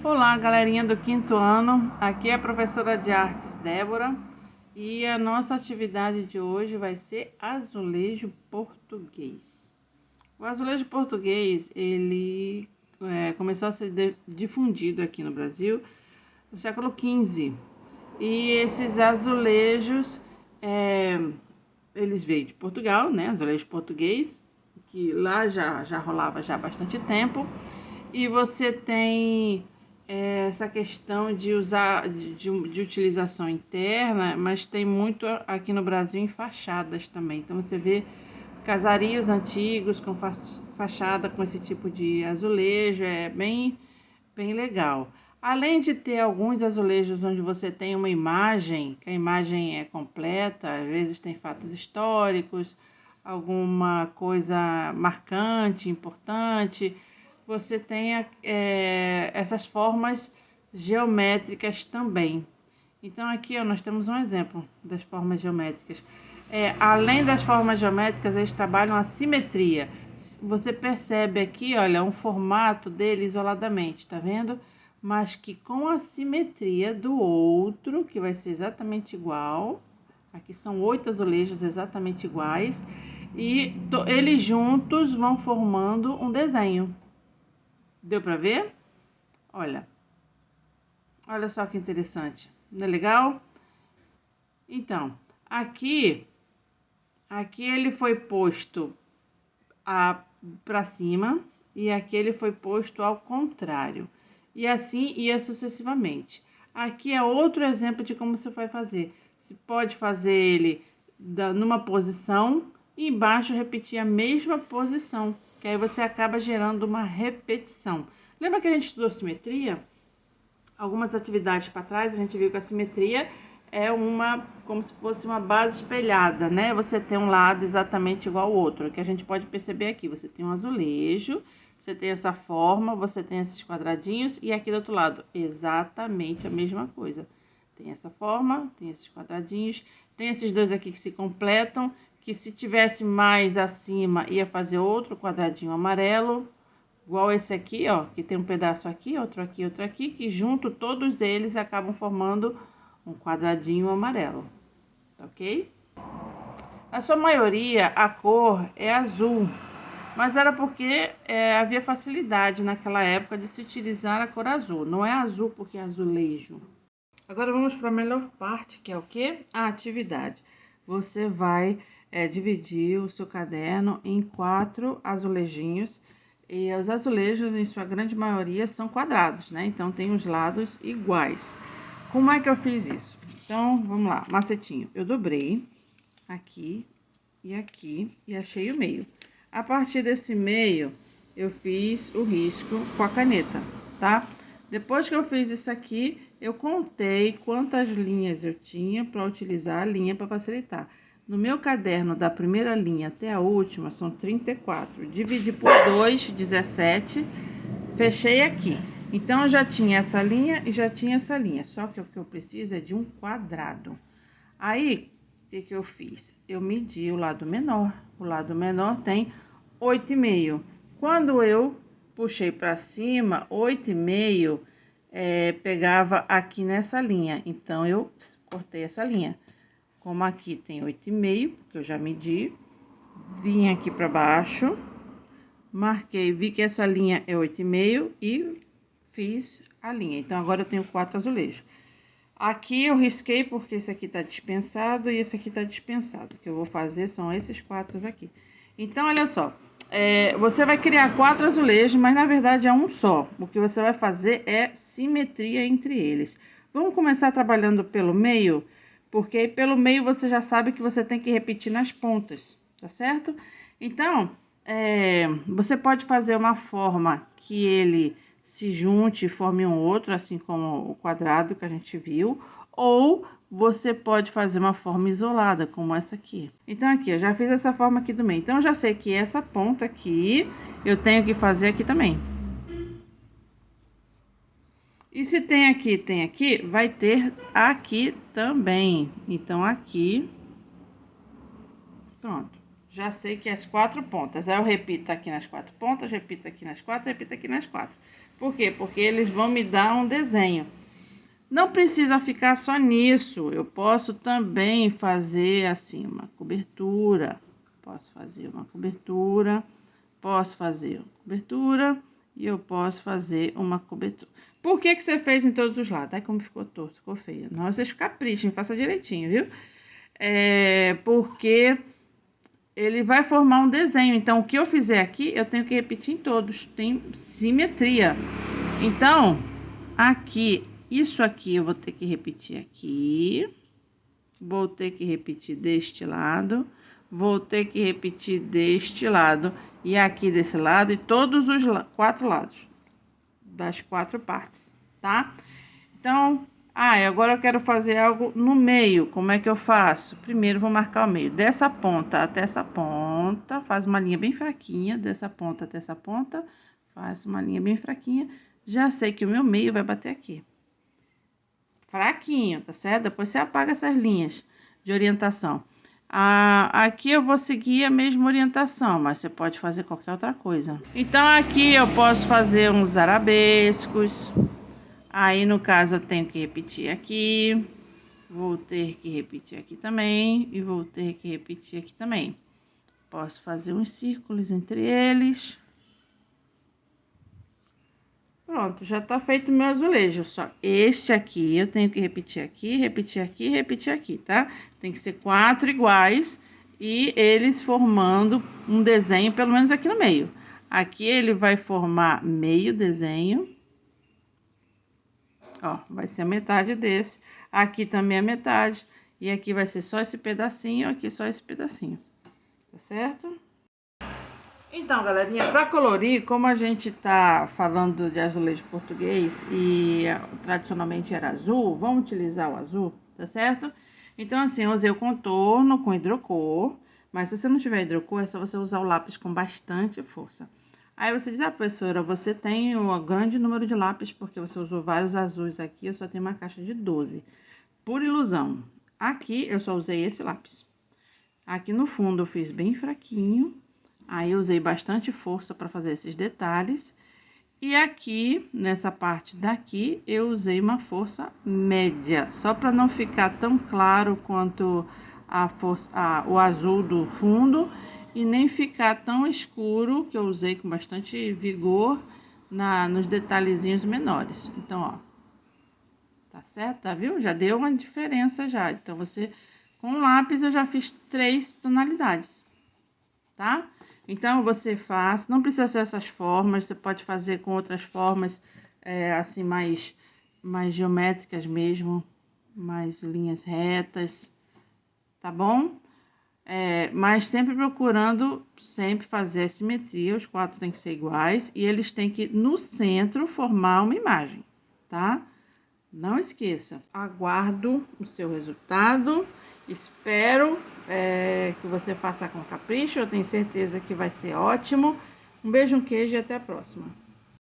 Olá, galerinha do quinto ano, aqui é a professora de artes Débora e a nossa atividade de hoje vai ser azulejo português. O azulejo português, ele começou a ser difundido aqui no Brasil no século XV e esses azulejos, eles veio de Portugal, né, azulejo português, que lá já rolava já há bastante tempo, e você tem essa questão de usar de utilização interna, mas tem muito aqui no Brasil em fachadas também. Então você vê casarios antigos com fachada com esse tipo de azulejo, é bem legal. Além de ter alguns azulejos onde você tem uma imagem, que a imagem é completa, às vezes tem fatos históricos, alguma coisa marcante, importante, você tem essas formas geométricas também. Então aqui nós temos um exemplo das formas geométricas. Além das formas geométricas, eles trabalham a simetria. Você percebe aqui, olha, um formato dele isoladamente, tá vendo? Mas que com a simetria do outro, que vai ser exatamente igual. Aqui são 8 azulejos exatamente iguais. E eles juntos vão formando um desenho. Deu para ver? Olha só que interessante, não é legal? Então, aqui ele foi posto para cima e aqui ele foi posto ao contrário. E assim ia sucessivamente. Aqui é outro exemplo de como você vai fazer. Você pode fazer ele numa posição e embaixo repetir a mesma posição, que aí você acaba gerando uma repetição. Lembra que a gente estudou simetria? Algumas atividades para trás a gente viu que a simetria é como se fosse uma base espelhada, né? Você tem um lado exatamente igual ao outro, que a gente pode perceber aqui. Você tem um azulejo, você tem essa forma, você tem esses quadradinhos e aqui do outro lado exatamente a mesma coisa. Tem essa forma, tem esses quadradinhos, tem esses dois aqui que se completam, que se tivesse mais acima ia fazer outro quadradinho amarelo, igual esse aqui, ó, que tem um pedaço aqui, outro aqui, que junto todos eles acabam formando um quadradinho amarelo, tá ok? Na sua maioria, a cor é azul, mas era porque havia facilidade naquela época de se utilizar a cor azul. Não é azul porque é azulejo. Agora vamos para a melhor parte, que é o quê? A atividade. Você vai dividir o seu caderno em 4 azulejinhos. E os azulejos, em sua grande maioria, são quadrados, né? Então, tem os lados iguais. Como é que eu fiz isso? Então, vamos lá, macetinho. Eu dobrei aqui e achei o meio. A partir desse meio, eu fiz o risco com a caneta, tá? Depois que eu fiz isso aqui, eu contei quantas linhas eu tinha para utilizar a linha para facilitar. No meu caderno, da primeira linha até a última, são 34. Dividi por 2, 17. Fechei aqui. Então, eu já tinha essa linha e já tinha essa linha. Só que o que eu preciso é de um quadrado. Aí, o que eu fiz? Eu medi o lado menor. O lado menor tem 8,5. Quando eu puxei para cima, 8,5 pegava aqui nessa linha. Então, eu cortei essa linha. Como aqui tem 8,5, que eu já medi, vim aqui para baixo, marquei, vi que essa linha é 8,5 e fiz a linha. Então, agora eu tenho 4 azulejos. Aqui eu risquei porque esse aqui tá dispensado e esse aqui tá dispensado. O que eu vou fazer são esses 4 aqui. Então, olha só, você vai criar 4 azulejos, mas na verdade é um só. O que você vai fazer é simetria entre eles. Vamos começar trabalhando pelo meio, porque aí pelo meio você já sabe que você tem que repetir nas pontas, tá certo? Então, você pode fazer uma forma que ele se junte e forme um outro, assim como o quadrado que a gente viu, ou você pode fazer uma forma isolada, como essa aqui. Então, aqui, eu já fiz essa forma aqui do meio. Então, eu já sei que essa ponta aqui, eu tenho que fazer aqui também. E se tem aqui, vai ter aqui também. Então, aqui, pronto. Já sei que as 4 pontas. Aí eu repito aqui nas 4 pontas, repito aqui nas 4, repito aqui nas 4. Por quê? Porque eles vão me dar um desenho. Não precisa ficar só nisso. Eu posso também fazer assim uma cobertura. Posso fazer uma cobertura. Posso fazer uma cobertura. E eu posso fazer uma cobertura. Por que você fez em todos os lados? Ai, como ficou torto, ficou feio. Não, vocês caprichem, faça direitinho, viu? Porque ele vai formar um desenho. Então, o que eu fizer aqui, eu tenho que repetir em todos. Tem simetria. Então, aqui, isso aqui eu vou ter que repetir aqui. Vou ter que repetir deste lado. Vou ter que repetir deste lado. E aqui desse lado e todos os 4 lados. Das 4 partes, tá? Então, agora eu quero fazer algo no meio. Como é que eu faço? Primeiro, vou marcar o meio. Dessa ponta até essa ponta, faz uma linha bem fraquinha. Dessa ponta até essa ponta, faz uma linha bem fraquinha. Já sei que o meu meio vai bater aqui. Fraquinho, tá certo? Depois você apaga essas linhas de orientação. Aqui eu vou seguir a mesma orientação, mas você pode fazer qualquer outra coisa. Então, aqui eu posso fazer uns arabescos. Aí, no caso, eu tenho que repetir aqui. Vou ter que repetir aqui também. E vou ter que repetir aqui também. Posso fazer uns círculos entre eles. Pronto, já tá feito o meu azulejo. Só este aqui eu tenho que repetir aqui, repetir aqui, repetir aqui, tá? Tem que ser 4 iguais e eles formando um desenho, pelo menos aqui no meio. Aqui ele vai formar meio desenho. Ó, vai ser a metade desse. Aqui também a metade. E aqui vai ser só esse pedacinho, aqui só esse pedacinho. Tá certo? Então, galerinha, para colorir, como a gente tá falando de azulejo português e tradicionalmente era azul, vamos utilizar o azul, tá certo? Então, assim, eu usei o contorno com hidrocor, mas se você não tiver hidrocor, é só você usar o lápis com bastante força. Aí você diz, professora, você tem um grande número de lápis, porque você usou vários azuis aqui, eu só tenho uma caixa de 12. Por ilusão, aqui eu só usei esse lápis. Aqui no fundo eu fiz bem fraquinho. Aí, eu usei bastante força para fazer esses detalhes. E aqui, nessa parte daqui, eu usei uma força média. Só para não ficar tão claro quanto o azul do fundo. E nem ficar tão escuro, que eu usei com bastante vigor nos detalhezinhos menores. Então, ó. Tá certo? Tá, viu? Já deu uma diferença já. Então, com lápis, eu já fiz 3 tonalidades. Tá? Então, você faz, não precisa ser essas formas, você pode fazer com outras formas, assim, mais geométricas mesmo, mais linhas retas, tá bom? Mas sempre procurando sempre fazer a simetria, os 4 têm que ser iguais, e eles têm que, no centro, formar uma imagem, tá? Não esqueça, aguardo o seu resultado. Espero que você faça com capricho, eu tenho certeza que vai ser ótimo. Um beijo, um queijo e até a próxima.